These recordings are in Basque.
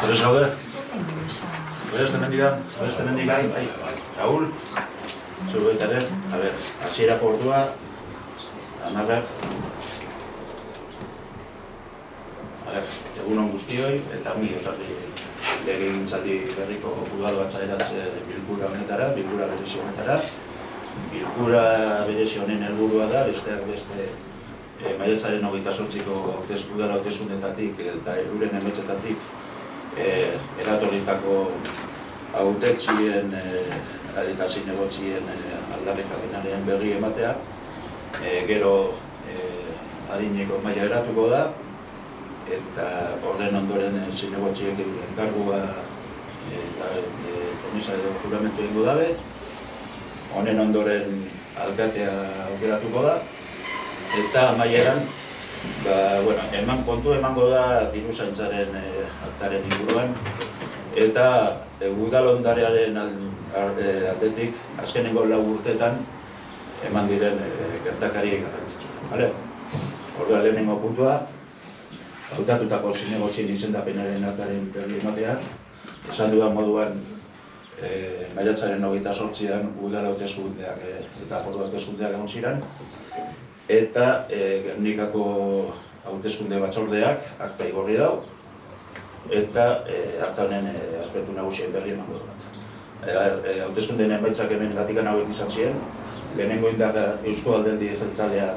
Tres gaude? Beste mendigan, bai, Raúl, zure baitaren, hasierako ordua, 10. Egun on guztioi, eta ongi etorri legegintzaldi berriko udal batzarratze bilkura honetara, bilkura berezi honetara. Bilkura berezi honen helburua da, besteak beste, maiatzaren 28ko udal hauteskundetatik eta Euren emetzetatik eratorritako hautetsien eta zinegotzien aldarrikapenaren berri ematea. Gero adineko maila eratuko da, eta horren ondoren zinegotziek enkargua eta promesa edo juramentu egingo dabe. Honen ondoren alkatea aukeratuko da, eta amaieran emango da diruzaintzaren aktaren inguruan, eta udal ondarearen aldetik azkenengo 4 urteetan eman diren gertakari garrantzitsu. Orduan lehenengo puntua, hautatutako zinegotzien izendapenaren aktaren berri ematea. Esan dudan moduan, maiatzaren 28an udal hauteskundeak eta foru hauteskundeak egon ziren, eta Gernikako hauteskunde batzordeak akta igorri dau, eta akta honen aspektu nagusien berri emango dut. Hauteskundeen emaitzak hemen Gatikan hauek izan ziren, lehenengo indarra Eusko Alderdi Jeltzalea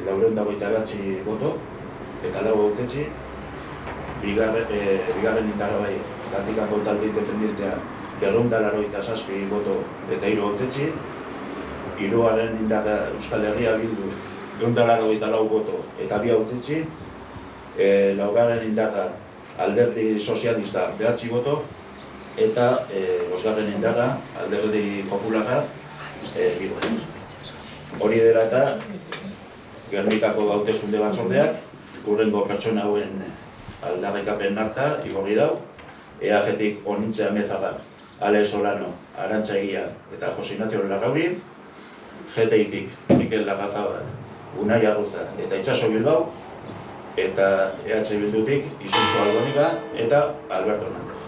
429 boto, eta 4 hautetsi, bigarren indarra bai Gatikako talde independentea 287 boto eta 3 hautetsi, hirugarren indarra Euskal Herria Bildu 284 boto eta 2 hautetsi, laugarren indarra Alderdi Sozialista 9 boto, eta bosgarren indarra Alderdi Popularra 2 boto. Hori dela eta Gernikako hauteskunde batzordeak hurrengo pertsona hauen aldarrikapen akta igorri dau. EAG-tik Onintze Amezaga, Ale Solano, Arantza Egia eta Jose Ignacio Larrauri, GTI-tik Mikel Larrazabal, Unai Arruza eta Itxaso Bilbao, eta EH Bildutik Izusko Albonika eta Alberto Hernández.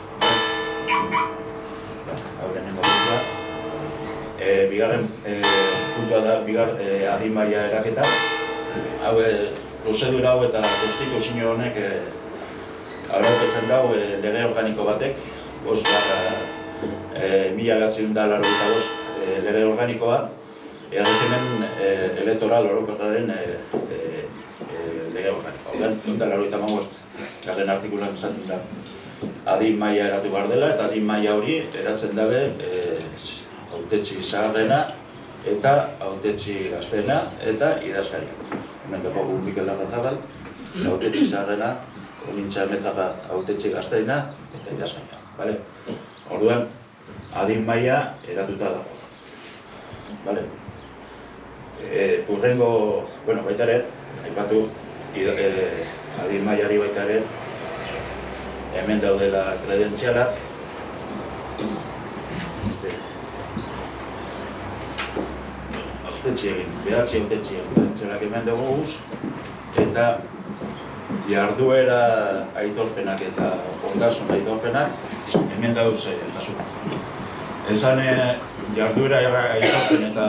Hau lehenengo puntua. Bigarren puntua da adin maila eraketa. Hau prozedura hau eta konstituzio honek arautzen dago lege organiko batek, 5/1985 lege organikoa, erregimen elektoral orokorraren lege organikoa. Hau da, 185 artikulan esaten da adin maila eratu behar dela, eta adin maila hori eratzen dabe hautetsi zaharrena eta hautetsi gazteena eta idazkaria. Hemen dago Mikel Larrazabal, hautetsi zaharrena, Onintze Amezaga hautetsi gazteena eta idazkaria. Orduan, adin maila eratuta dago. Hurrengo, baita ere, aipatu adin mailari baita ere, hemen daudela kredentzialak. Behatzi hautetxi kredentzialak hemen dugu guz, eta jarduera aitorpenak eta ondasun aitorpenak hemen dauz jasuna. Esan jarduera aitorpen eta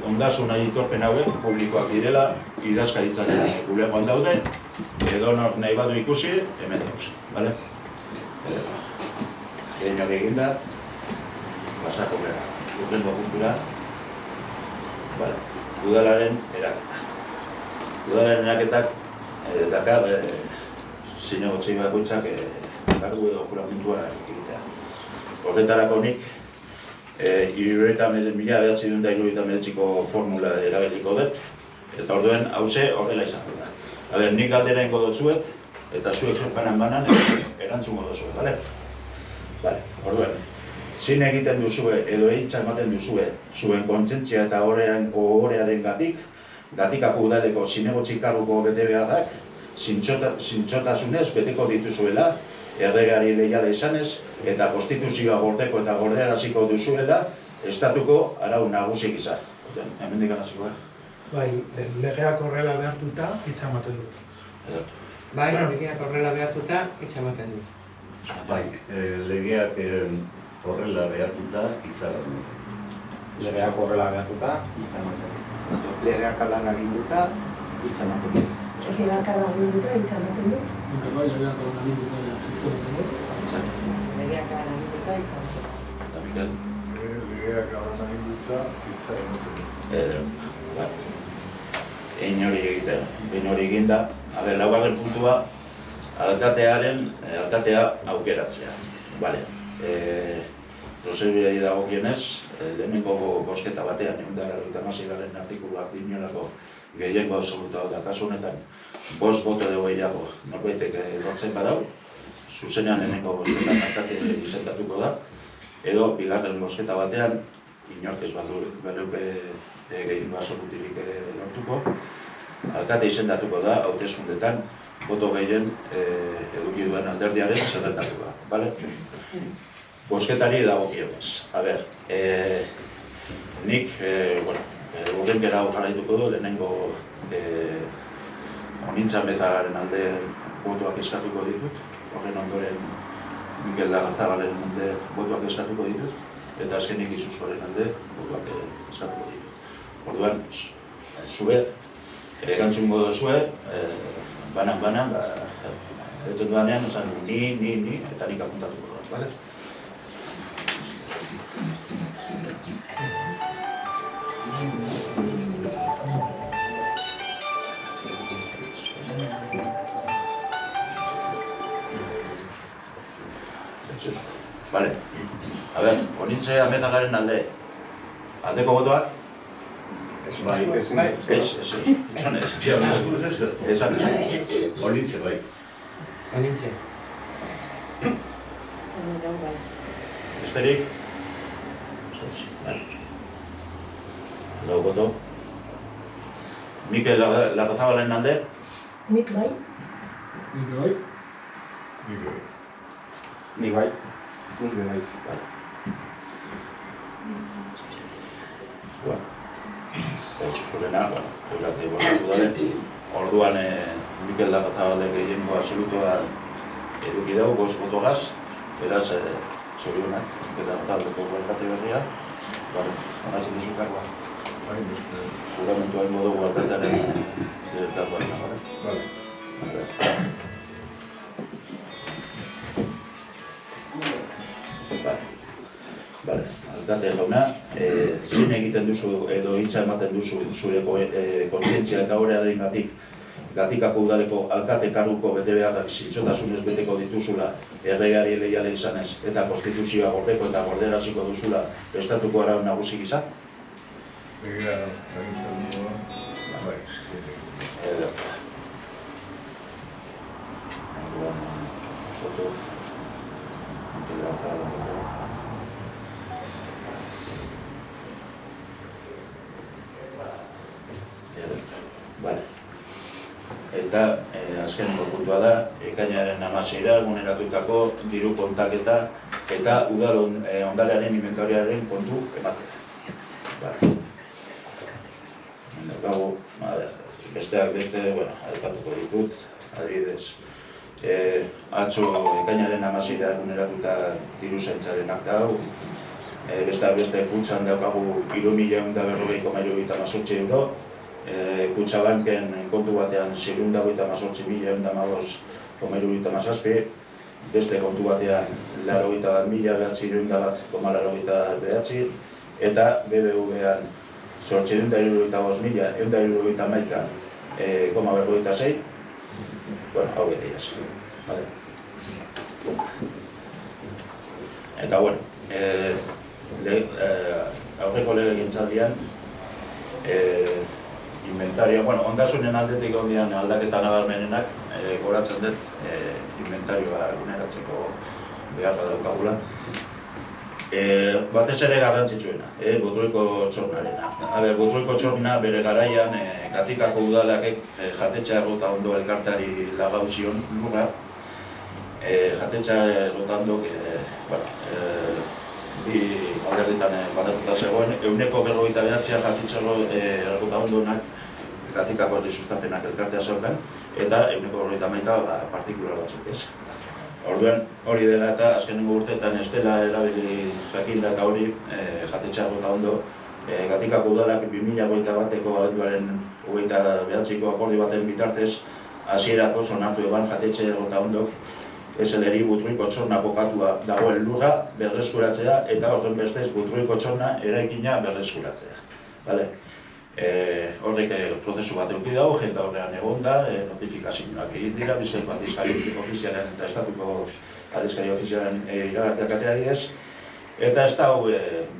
ondasun aitorpen hauek publikoak direla, idazkaritzaren bulegoan daude, edonor nahi badu ikusi, hemen dauz. Gehiago eginda, pasako gara, urrengo puntura. Udalaren eraketa. Udalaren eraketak dakar zinegotzei bakoitzak kargu edo juramentua egitea. Horretarako nik 1999ko formula erabiliko dut, eta orduen hauze horrela izango da. Nik galdera ingo dutzuet, eta zuek banan erantzungo dutzuet, orduen. Zin egiten duzue edo hitza ematen duzue zuen kontzientzia eta ohorearen Gatikako udaleko zinegotzi karguko betebeharrak zintzotasunez beteko dituzuela, erregeari leiala izanez, eta konstituzioa gordeko eta gordearaziko duzuela, estatuko arau nagusik izan. Hemendik hasiko, legeak horrela behartuta hitza ematen dut. Legeak horrela behartuta hitza ematen dut. Bai, legeak horrela behartuta itzarra. Legeak horrela behartuta, hitza ematen. Legeak alan aginduta, hitza ematen du. Legeak aginduta hitza ematen du. Bai, legeak aginduta hitza ematen du. Legeak aginduta hitza ematen du. Eta Mikel? Legeak aginduta hitza ematen du. Egin hori egitea, egin hori eginda. Laugarren puntua, alkatea aukeratzea. Bale. Prozedurari dagokienez, lehenengo bozketa batean, 196. artikuluak dinolako gehiengo absolutua da kasu honetan, 5 boto edo gehiago norbaitek lortzen badau, zuzenean lehenengo bozketan alkate izendatuko da, edo bigarren bozketa batean, inork ez baduke gehiengo absolutirik lortuko, alkate izendatuko da hauteskundetan boto gehien eduki duen alderdiaren zerrendatuko da, bale? Bozketari dagokionez. A ber, nik, urrenkera hau jarraituko du, lehenengo Onintzan Bezagaren alde botoak eskatuko ditut, horren ondoren Mikel Larrazabalen alde botoak eskatuko ditut, eta azkenik Izuzkoren alde botoak eskatuko ditut. Orduan, zue, erantzungo duzue, banan, etzen dudanean, esan ni, eta nik apuntatuko dut, bale? Vale. A ber, Onintze Amezagaren alde. Aldeko botoak? Bai, Esan. Onintze, bai. Onintze. Besterik? Lau boto. Mikel Larrazabalen alde? Nik bai. Nik bai. Nik bai. Nik bai. Bueno, Izuzkorena, eurate bozkatu daren. Orduan, Mikel Larrazabalek gehiengo absolutoa eduki dugu, 5 botogaz. Beraz, zorionak, Mikel Larrazabaleko alkate berria. Onatzen duzu kargoa. Bai, beste. Juramentua ingo dugu alkatearen kargoa. Bai. Bale, alkate jauna, zin egiten duzu edo hitza ematen duzu zure kontzientzia eta horrearengatik Gatikako udaleko alkate karguko betebeharrak zintzotasunez beteko dituzula, erregeari leiale izanez eta konstituzioa gordeko eta gorderaziko duzula estatuko araun nagusi gisa? Legea agintzen du. Bai, Foto. Vale. Eta azkeneko puntua da, ekainaren 16 eguneratutako diru kontaketa eta udal ondalearen inventoriaren kontu ematea. Vale. Daukagu, besteak beste, aipatuko ditut, adibidez. Atzo ekainaren 16 eguneratuta diru zaintzaren akta hau, besteak beste kutxan daukagu 3.140,78 euro, Kutxabanken kontu batean 658.115,77, beste kontu batean 81.901,89 eta BBV-an 875.171,46, bueno, hau betiaz. Eta, bueno, aurreko legegintzaldian inventario, ondasunen aldetik ondian aldaketa nabarmenenak, goratzen dut inventarioa eguneratzeko beharra daukagula. Batez ere garrantzitsuena, Botruiko txornarena. Botruiko txorna bere garaian Gatikako udalak jatetxa errota ondo elkarteari lagau zion lurra. Jatetxa errotandok, bi alderditan banatuta zegoen, 159 jatetxa errota ondonak Gatikako herri sustapenak elkartea zeukan, eta 151 partikular batzuk ez. Orduan, hori dela eta azkenengo urteetan ez dela erabili jakinda eta hori jatetxeago eta ondo. Gatikako udalak 2021ko abenduaren 29ko akordio baten bitartez hasierako onartu eban jatetxeago eta ondok SLRI Butruiko txorna kokatua dagoen lurra berreskuratzea eta horren bestez Butruiko txorna eraikina berreskuratzea. Horrek prozesu bat eduki dago, jenta horrean egon da, notifikazioak egin dira, Bizkaiko aldizkari ofizialen eta estatuko aldizkari ofizialen iragarteak ateari eta ez dago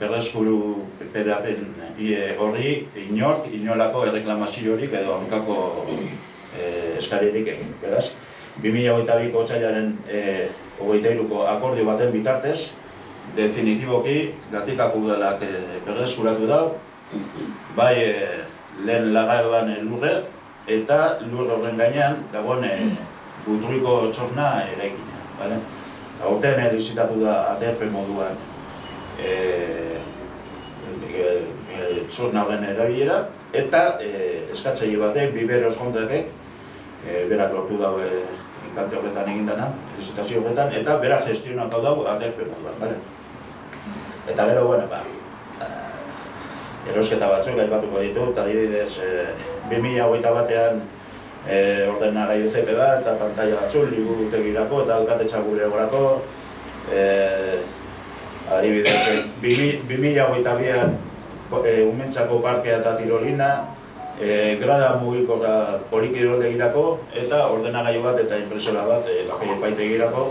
berreskuru perapen horri inolako erreklamaziorik edo hankako eskaririk egin. Beraz, 2022ko otsailaren 23ko akordio baten bitartez, definitiboki Gatikako udalak berreskuratu da, bai lehen lagaban lurre eta lur horren gainean dagoen Butruiko txorna eraikina. Aurten lizitatu da aterpe moduan txorna horren erabilera eta eskatzaile batek, Biberos kontakek, berak lortu dago inkante horretan egindana, lizitazio horretan, eta berak gestionatu dago aterpe moduan. Eta gero, erosketa batzuk aipatuko ditut, adibidez 2021an ordenagailu CP bat eta pantalla batzuk liburutegirako eta alkatetza bulegorako. Adibidez 2022an umentzako parkea eta tirolina, grada mugikorra polikirotegirako eta ordenagailu bat eta impresora bat epaitegirako.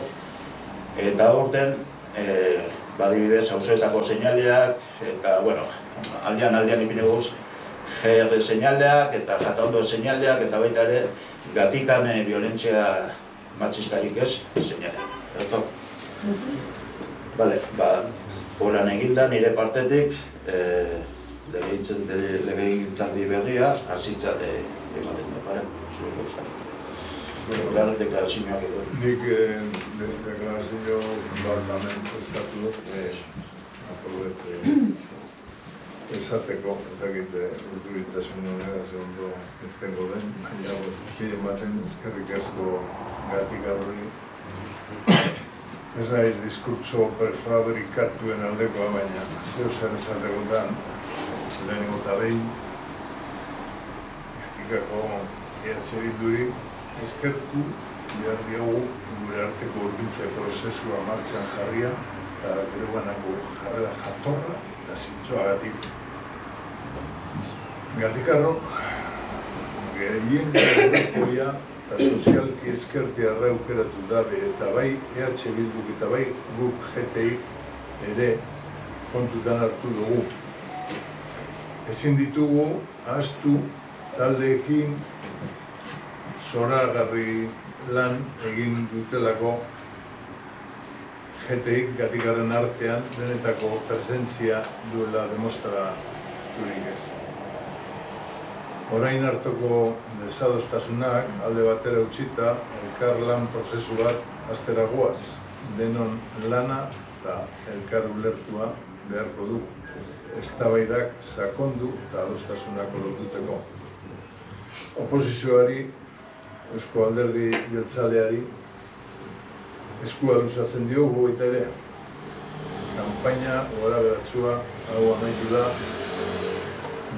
Eta aurten adibidez auzoetako seinaleak eta aldean ipineguz GR seinaleak eta Jataondo seinaleak eta baita ere Gatikan violentzia matxistarik ez seinaleak. Horan eginda nire partetik legegintzaldi berria hasitzat ematen da. Deklarazioak edo. Nik deklarazio Parlament Estatu esateko, eta egite urturitasun honera ze ondo irtengo den, baina guztien baten eskerrik asko Gatikarrori. Ez naiz diskurtso prefabrikatuen aldekoa, baina zeo zer esategotan, lehenengo eta behin, Gatikako Bilduri eskertu behar diogu gure arteko hurbiltze prozesua martxan jarria eta gure guanako jarrera jatorra eta zintzoagatik. Gatikarro, gehien gaurekoia eta sozialki eskertiarra aukeratu dabe eta bai EH Bilduk eta bai guk GTIk ere kontutan hartu dugu. Ezin ditugu ahaztu taldeekin zoragarri lan egin dutelako GTIk Gatikarren artean benetako presentzia duela demostraturik ez. Orain hartoko desadostasunak alde batera utzita elkar lan prozesu bat hastera goaz. Denon lana eta elkar ulertua beharko du. Eztabaidak sakondu eta adostasunak lortuteko. Oposizioari, Eusko Alderdi Jeltzaleari eskua luzatzen diogu eta ere. Kanpaina gora beratzua hau amaitu da,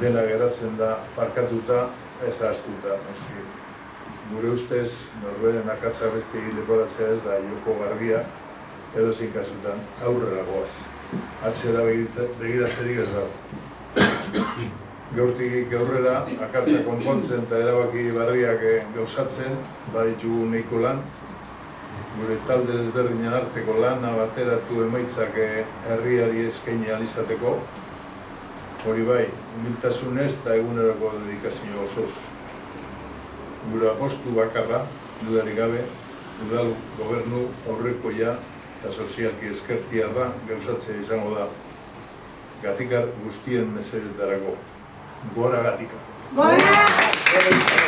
dena geratzen da parkatuta, ez ahaztuta. Gure ustez, norberen akatsa beste leporatzea ez da joko garbia, edozein kasutan aurrera goaz. Atzera begiratzerik ez dago. Gaurtik aurrera, akatsa konpontzen eta erabaki barriak gauzatzen, baditugu nahiko lan. Gure talde desberdinen arteko lana bateratu emaitzak herriari eskaini ahal izateko. Hori bai, humiltasunez eta eguneroko dedikazio osoz. Gure apostu bakarra, dudarik gabe, udal gobernu aurrekoia eta sozialki eskertiarra gauzatzea izango da. Gatikar guztien mesedetarako. Gora Gatikar! Gora!